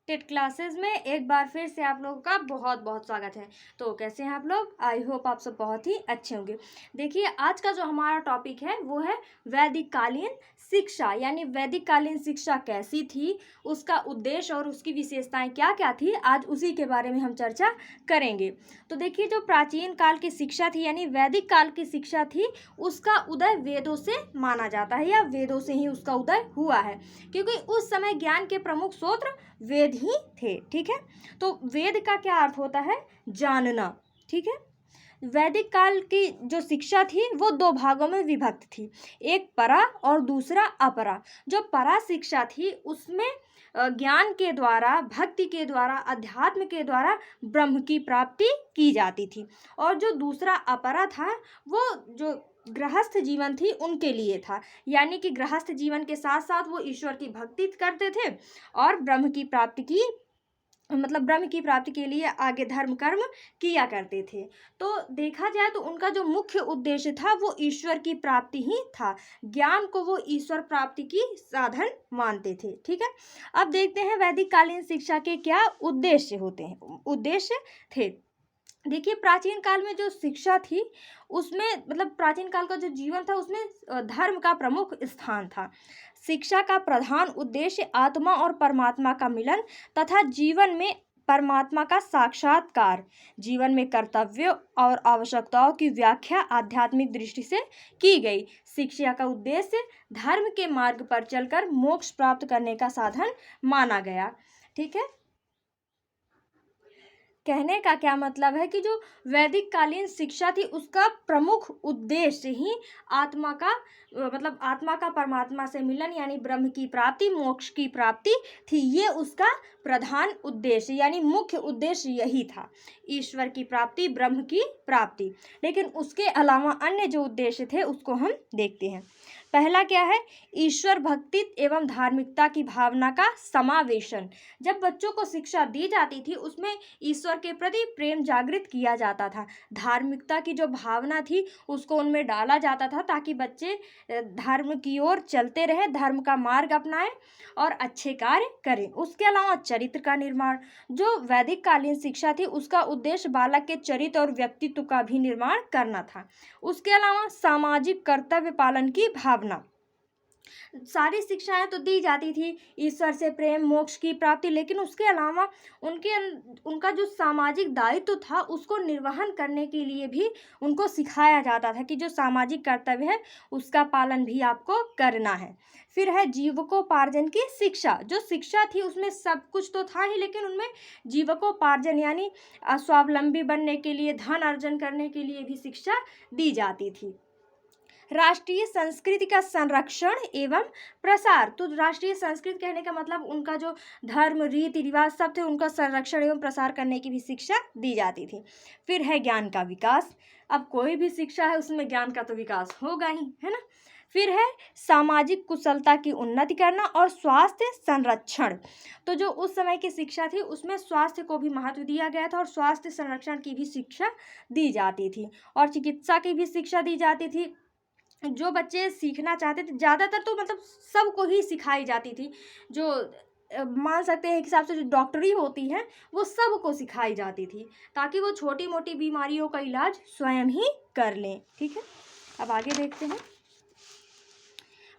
TET classes में एक बार फिर से आप लोगों का बहुत बहुत स्वागत है। तो कैसे हैं आप लोग? आई होप आप सब बहुत ही अच्छे होंगे। देखिए, आज का जो हमारा टॉपिक है वो है वैदिक कालीन शिक्षा, यानी वैदिक कालीन शिक्षा कैसी थी, उसका उद्देश्य और उसकी विशेषताएं क्या क्या थी, आज उसी के बारे में हम चर्चा करेंगे। तो देखिए, जो प्राचीन काल की शिक्षा थी यानी वैदिक काल की शिक्षा थी, उसका उदय वेदों से माना जाता है या वेदों से ही उसका उदय हुआ है, क्योंकि उस समय ज्ञान के प्रमुख स्रोत वेद ही थे। ठीक है, तो वेद का क्या अर्थ होता है? जानना। ठीक है, वैदिक काल की जो शिक्षा थी वो दो भागों में विभक्त थी, एक परा और दूसरा अपरा। जो परा शिक्षा थी उसमें ज्ञान के द्वारा, भक्ति के द्वारा, अध्यात्म के द्वारा ब्रह्म की प्राप्ति की जाती थी, और जो दूसरा अपरा था वो जो गृहस्थ जीवन थी उनके लिए था, यानी कि गृहस्थ जीवन के साथ साथ वो ईश्वर की भक्ति करते थे और ब्रह्म की प्राप्ति की, मतलब ब्रह्म की प्राप्ति के लिए आगे धर्म कर्म किया करते थे। तो देखा जाए तो उनका जो मुख्य उद्देश्य था वो ईश्वर की प्राप्ति ही था, ज्ञान को वो ईश्वर प्राप्ति की साधन मानते थे। ठीक है, अब देखते हैं वैदिक कालीन शिक्षा के क्या उद्देश्य होते हैं, उद्देश्य थे। देखिए, प्राचीन काल में जो शिक्षा थी उसमें, मतलब प्राचीन काल का जो जीवन था उसमें धर्म का प्रमुख स्थान था। शिक्षा का प्रधान उद्देश्य आत्मा और परमात्मा का मिलन तथा जीवन में परमात्मा का साक्षात्कार, जीवन में कर्तव्य और आवश्यकताओं की व्याख्या आध्यात्मिक दृष्टि से की गई। शिक्षा का उद्देश्य धर्म के मार्ग पर चलकर मोक्ष प्राप्त करने का साधन माना गया। ठीक है, कहने का क्या मतलब है कि जो वैदिक कालीन शिक्षा थी उसका प्रमुख उद्देश्य ही आत्मा का, मतलब आत्मा का परमात्मा से मिलन यानी ब्रह्म की प्राप्ति, मोक्ष की प्राप्ति थी। ये उसका प्रधान उद्देश्य यानी मुख्य उद्देश्य यही था, ईश्वर की प्राप्ति, ब्रह्म की प्राप्ति। लेकिन उसके अलावा अन्य जो उद्देश्य थे उसको हम देखते हैं। पहला क्या है? ईश्वर भक्ति एवं धार्मिकता की भावना का समावेशन। जब बच्चों को शिक्षा दी जाती थी उसमें ईश्वर के प्रति प्रेम जागृत किया जाता था, धार्मिकता की जो भावना थी उसको उनमें डाला जाता था, ताकि बच्चे धर्म की ओर चलते रहे, धर्म का मार्ग अपनाएं और अच्छे कार्य करें। उसके अलावा चरित्र का निर्माण, जो वैदिक कालीन शिक्षा थी उसका उद्देश्य बालक के चरित्र और व्यक्तित्व का भी निर्माण करना था। उसके अलावा सामाजिक कर्तव्य पालन की भावना, सारी शिक्षाएं तो दी जाती थी, ईश्वर से प्रेम, मोक्ष की प्राप्ति, लेकिन उसके अलावा उनका जो सामाजिक दायित्व था उसको निर्वहन करने के लिए भी उनको सिखाया जाता था कि जो सामाजिक कर्तव्य है उसका पालन भी आपको करना है। फिर है जीविकोपार्जन की शिक्षा। जो शिक्षा थी उसमें सब कुछ तो था ही, लेकिन उनमें जीविकोपार्जन यानी स्वावलंबी बनने के लिए, धन अर्जन करने के लिए भी शिक्षा दी जाती थी। राष्ट्रीय संस्कृति का संरक्षण एवं प्रसार, तो राष्ट्रीय संस्कृति कहने का मतलब उनका जो धर्म, रीति रिवाज सब थे उनका संरक्षण एवं प्रसार करने की भी शिक्षा दी जाती थी। फिर है ज्ञान का विकास। अब कोई भी शिक्षा है उसमें ज्ञान का तो विकास होगा ही, है ना। फिर है सामाजिक कुशलता की उन्नति करना और स्वास्थ्य संरक्षण। तो जो उस समय की शिक्षा थी उसमें स्वास्थ्य को भी महत्व दिया गया था और स्वास्थ्य संरक्षण की भी शिक्षा दी जाती थी, और चिकित्सा की भी शिक्षा दी जाती थी। जो बच्चे सीखना चाहते थे, ज़्यादातर तो मतलब सबको ही सिखाई जाती थी, जो मान सकते हैं एक हिसाब से जो डॉक्टरी होती है वो सबको सिखाई जाती थी, ताकि वो छोटी मोटी बीमारियों का इलाज स्वयं ही कर लें। ठीक है, अब आगे देखते हैं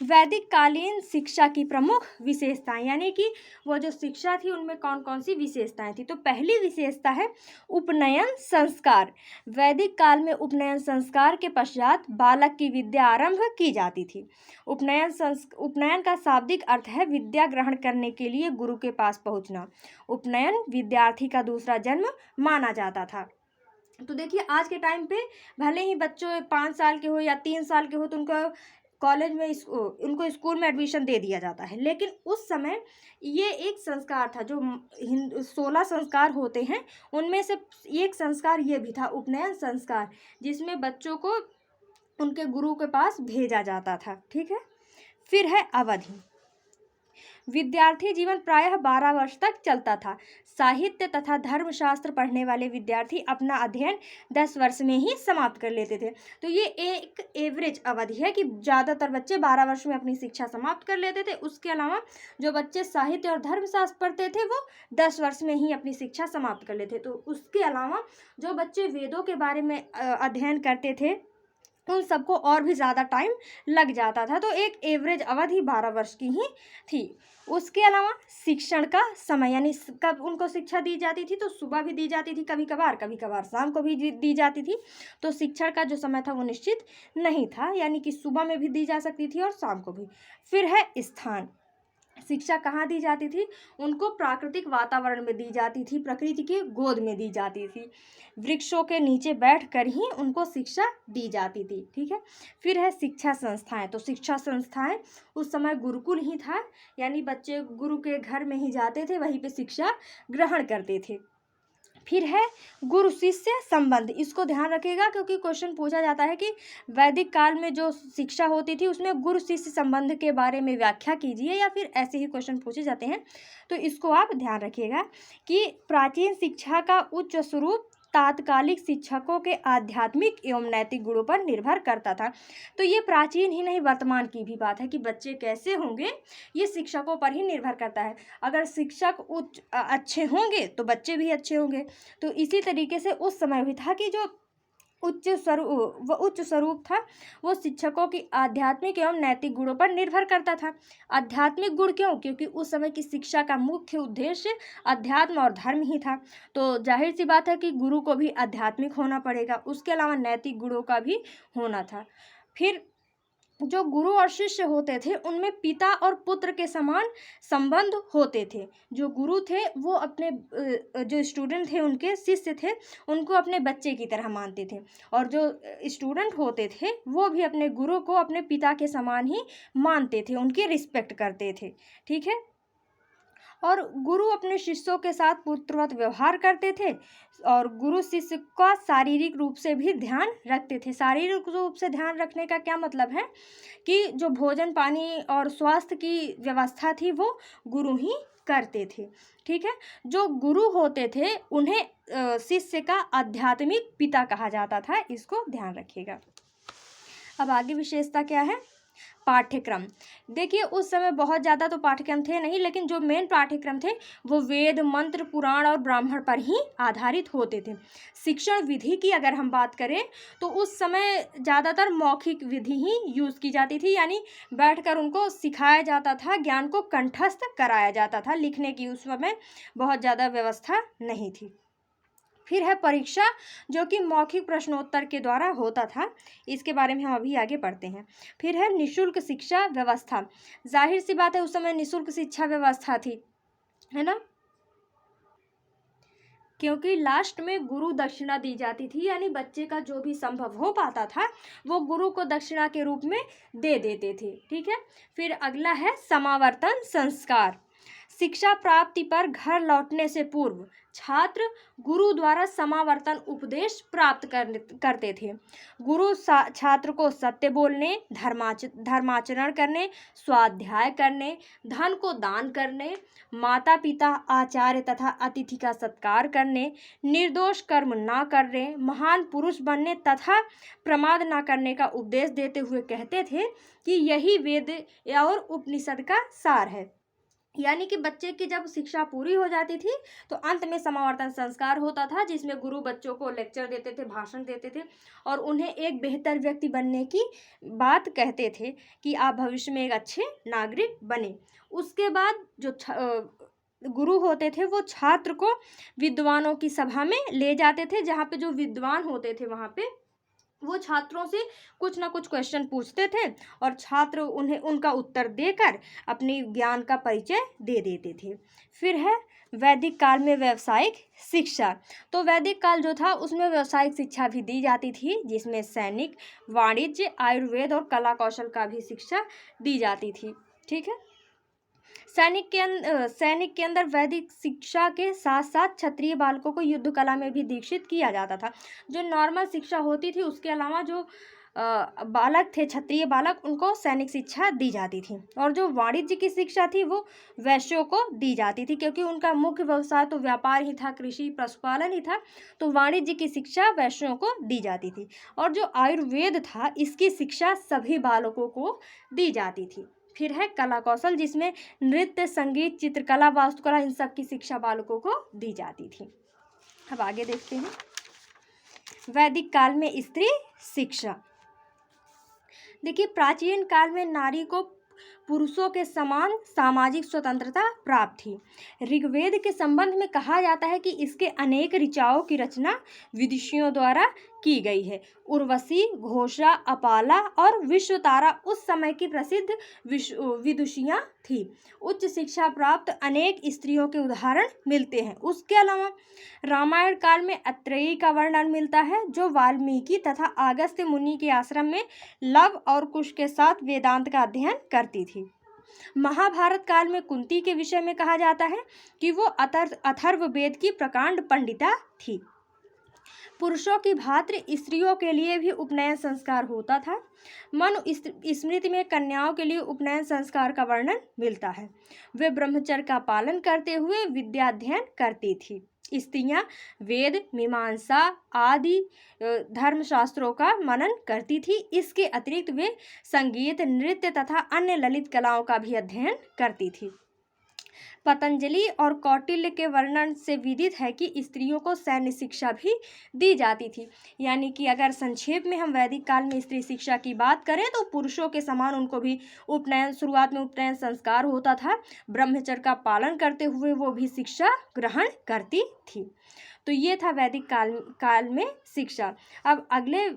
वैदिक कालीन शिक्षा की प्रमुख विशेषताएं, यानी कि वो जो शिक्षा थी उनमें कौन कौन सी विशेषताएं थी। तो पहली विशेषता है उपनयन संस्कार। वैदिक काल में उपनयन संस्कार के पश्चात बालक की विद्या आरंभ की जाती थी। उपनयन का शाब्दिक अर्थ है विद्या ग्रहण करने के लिए गुरु के पास पहुंचना। उपनयन विद्यार्थी का दूसरा जन्म माना जाता था। तो देखिए, आज के टाइम पे भले ही बच्चों 5 साल के हो या 3 साल के हो तो उनको कॉलेज में उनको स्कूल में एडमिशन दे दिया जाता है, लेकिन उस समय ये एक संस्कार था। जो 16 संस्कार होते हैं उनमें से एक संस्कार ये भी था, उपनयन संस्कार, जिसमें बच्चों को उनके गुरु के पास भेजा जाता था। ठीक है, फिर है अवधि। विद्यार्थी जीवन प्रायः 12 वर्ष तक चलता था। साहित्य तथा धर्मशास्त्र पढ़ने वाले विद्यार्थी अपना अध्ययन 10 वर्ष में ही समाप्त कर लेते थे। तो ये एक एवरेज अवधि है कि ज़्यादातर बच्चे 12 वर्ष में अपनी शिक्षा समाप्त कर लेते थे। उसके अलावा जो बच्चे साहित्य और धर्मशास्त्र पढ़ते थे वो 10 वर्ष में ही अपनी शिक्षा समाप्त कर लेते। तो उसके अलावा जो बच्चे वेदों के बारे में अध्ययन करते थे उन सबको और भी ज़्यादा टाइम लग जाता था। तो एक एवरेज अवधि 12 वर्ष की ही थी। उसके अलावा शिक्षण का समय, यानी कब उनको शिक्षा दी जाती थी, तो सुबह भी दी जाती थी कभी कभार शाम को भी दी जाती थी। तो शिक्षण का जो समय था वो निश्चित नहीं था, यानी कि सुबह में भी दी जा सकती थी और शाम को भी। फिर है स्थान। शिक्षा कहाँ दी जाती थी? उनको प्राकृतिक वातावरण में दी जाती थी, प्रकृति की गोद में दी जाती थी, वृक्षों के नीचे बैठकर ही उनको शिक्षा दी जाती थी। ठीक है। फिर है शिक्षा संस्थाएं। तो शिक्षा संस्थाएं उस समय गुरुकुल ही था, यानी बच्चे गुरु के घर में ही जाते थे, वहीं पे शिक्षा ग्रहण करते थे। फिर है गुरु शिष्य संबंध। इसको ध्यान रखिएगा क्योंकि क्वेश्चन पूछा जाता है कि वैदिक काल में जो शिक्षा होती थी उसमें गुरु शिष्य संबंध के बारे में व्याख्या कीजिए, या फिर ऐसे ही क्वेश्चन पूछे जाते हैं, तो इसको आप ध्यान रखिएगा कि प्राचीन शिक्षा का उच्च स्वरूप तात्कालिक शिक्षकों के आध्यात्मिक एवं नैतिक गुणों पर निर्भर करता था। तो ये प्राचीन ही नहीं वर्तमान की भी बात है कि बच्चे कैसे होंगे ये शिक्षकों पर ही निर्भर करता है। अगर शिक्षक अच्छे होंगे तो बच्चे भी अच्छे होंगे। तो इसी तरीके से उस समय भी था कि जो उच्च स्वरूप था वो शिक्षकों की आध्यात्मिक एवं नैतिक गुणों पर निर्भर करता था। आध्यात्मिक गुण क्यों? क्योंकि उस समय की शिक्षा का मुख्य उद्देश्य अध्यात्म और धर्म ही था। तो जाहिर सी बात है कि गुरु को भी आध्यात्मिक होना पड़ेगा, उसके अलावा नैतिक गुणों का भी होना था। फिर जो गुरु और शिष्य होते थे उनमें पिता और पुत्र के समान संबंध होते थे। जो गुरु थे वो अपने जो स्टूडेंट थे, उनके शिष्य थे, उनको अपने बच्चे की तरह मानते थे, और जो स्टूडेंट होते थे वो भी अपने गुरु को अपने पिता के समान ही मानते थे, उनकी रिस्पेक्ट करते थे। ठीक है। और गुरु अपने शिष्यों के साथ पुत्रवत व्यवहार करते थे, और गुरु शिष्य का शारीरिक रूप से भी ध्यान रखते थे। शारीरिक रूप से ध्यान रखने का क्या मतलब है कि जो भोजन पानी और स्वास्थ्य की व्यवस्था थी वो गुरु ही करते थे। ठीक है। जो गुरु होते थे उन्हें शिष्य का आध्यात्मिक पिता कहा जाता था, इसको ध्यान रखिएगा। अब आगे विशेषता क्या है? पाठ्यक्रम। देखिए उस समय बहुत ज़्यादा तो पाठ्यक्रम थे नहीं, लेकिन जो मेन पाठ्यक्रम थे वो वेद, मंत्र, पुराण और ब्राह्मण पर ही आधारित होते थे। शिक्षण विधि की अगर हम बात करें तो उस समय ज़्यादातर मौखिक विधि ही यूज़ की जाती थी, यानी बैठकर उनको सिखाया जाता था, ज्ञान को कंठस्थ कराया जाता था। लिखने की उस समय बहुत ज़्यादा व्यवस्था नहीं थी। फिर है परीक्षा, जो कि मौखिक प्रश्नोत्तर के द्वारा होता था। इसके बारे में हम अभी आगे पढ़ते हैं। फिर है निःशुल्क शिक्षा व्यवस्था। जाहिर सी बात है उस समय निःशुल्क शिक्षा व्यवस्था थी, है ना, क्योंकि लास्ट में गुरु दक्षिणा दी जाती थी, यानी बच्चे का जो भी संभव हो पाता था वो गुरु को दक्षिणा के रूप में दे देते थे। ठीक है। फिर अगला है समावर्तन संस्कार। शिक्षा प्राप्ति पर घर लौटने से पूर्व छात्र गुरु द्वारा समावर्तन उपदेश प्राप्त करते थे। गुरु छात्र को सत्य बोलने, धर्माचरण करने, स्वाध्याय करने, धन को दान करने, माता पिता, आचार्य तथा अतिथि का सत्कार करने, निर्दोष कर्म ना करने, महान पुरुष बनने तथा प्रमाद ना करने का उपदेश देते हुए कहते थे कि यही वेद और उपनिषद का सार है। यानी कि बच्चे की जब शिक्षा पूरी हो जाती थी तो अंत में समावर्तन संस्कार होता था, जिसमें गुरु बच्चों को लेक्चर देते थे, भाषण देते थे, और उन्हें एक बेहतर व्यक्ति बनने की बात कहते थे कि आप भविष्य में एक अच्छे नागरिक बने। उसके बाद जो गुरु होते थे वो छात्र को विद्वानों की सभा में ले जाते थे, जहाँ पे जो विद्वान होते थे वहाँ पे वो छात्रों से कुछ ना कुछ क्वेश्चन पूछते थे, और छात्र उन्हें उनका उत्तर देकर अपनी ज्ञान का परिचय दे देते थे। फिर है वैदिक काल में व्यावसायिक शिक्षा। तो वैदिक काल जो था उसमें व्यावसायिक शिक्षा भी दी जाती थी, जिसमें सैनिक, वाणिज्य, आयुर्वेद और कला कौशल का भी शिक्षा दी जाती थी। ठीक है। सैनिक के अंदर वैदिक शिक्षा के साथ साथ क्षत्रिय बालकों को युद्ध कला में भी दीक्षित किया जाता था। जो नॉर्मल शिक्षा होती थी उसके अलावा जो बालक थे, क्षत्रिय बालक, उनको सैनिक शिक्षा दी जाती थी। और जो वाणिज्य की शिक्षा थी वो वैश्यों को दी जाती थी, क्योंकि उनका मुख्य व्यवसाय तो व्यापार ही था, कृषि पशुपालन ही था, तो वाणिज्य की शिक्षा वैश्यों को दी जाती थी। और जो आयुर्वेद था, इसकी शिक्षा सभी बालकों को दी जाती थी। फिर है कला कौशल, जिसमें नृत्य, संगीत, चित्रकला, वास्तुकला, इन सब की शिक्षा बालकों को दी जाती थी। अब आगे देखते हैं वैदिक काल में स्त्री शिक्षा। देखिए, प्राचीन काल में नारी को पुरुषों के समान सामाजिक स्वतंत्रता प्राप्त थी। ऋग्वेद के संबंध में कहा जाता है कि इसके अनेक ऋचाओं की रचना विदुषियों द्वारा की गई है। उर्वशी, घोषा, अपाला और विश्वतारा उस समय की प्रसिद्ध विदुषियाँ थी। उच्च शिक्षा प्राप्त अनेक स्त्रियों के उदाहरण मिलते हैं। उसके अलावा रामायण काल में अत्रेयी का वर्णन मिलता है, जो वाल्मीकि तथा अगस्त्य मुनि के आश्रम में लव और कुश के साथ वेदांत का अध्ययन करती थी। महाभारत काल में कुंती के विषय में कहा जाता है कि वो अथर्ववेद की प्रकांड पंडिता थी। पुरुषों की भांति स्त्रियों के लिए भी उपनयन संस्कार होता था। मनु स्मृति में कन्याओं के लिए उपनयन संस्कार का वर्णन मिलता है। वे ब्रह्मचर्य का पालन करते हुए विद्याध्ययन करती थी। स्त्रियां वेद, मीमांसा आदि धर्मशास्त्रों का मनन करती थी। इसके अतिरिक्त वे संगीत, नृत्य तथा अन्य ललित कलाओं का भी अध्ययन करती थी। पतंजलि और कौटिल्य के वर्णन से विदित है कि स्त्रियों को सैन्य शिक्षा भी दी जाती थी। यानी कि अगर संक्षेप में हम वैदिक काल में स्त्री शिक्षा की बात करें तो पुरुषों के समान उनको भी शुरुआत में उपनयन संस्कार होता था। ब्रह्मचर्य का पालन करते हुए वो भी शिक्षा ग्रहण करती थी। तो ये था वैदिक काल में शिक्षा। अब अगले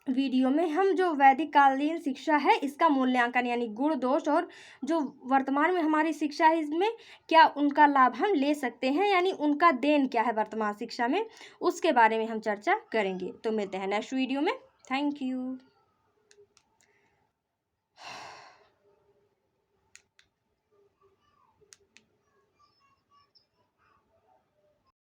वीडियो में हम जो वैदिक कालीन शिक्षा है इसका मूल्यांकन यानी गुण दोष और जो वर्तमान में हमारी शिक्षा है इसमें क्या उनका लाभ हम ले सकते हैं, यानी उनका देन क्या है वर्तमान शिक्षा में, उसके बारे में हम चर्चा करेंगे। तो मिलते हैं नेक्स्ट वीडियो में। Thank you.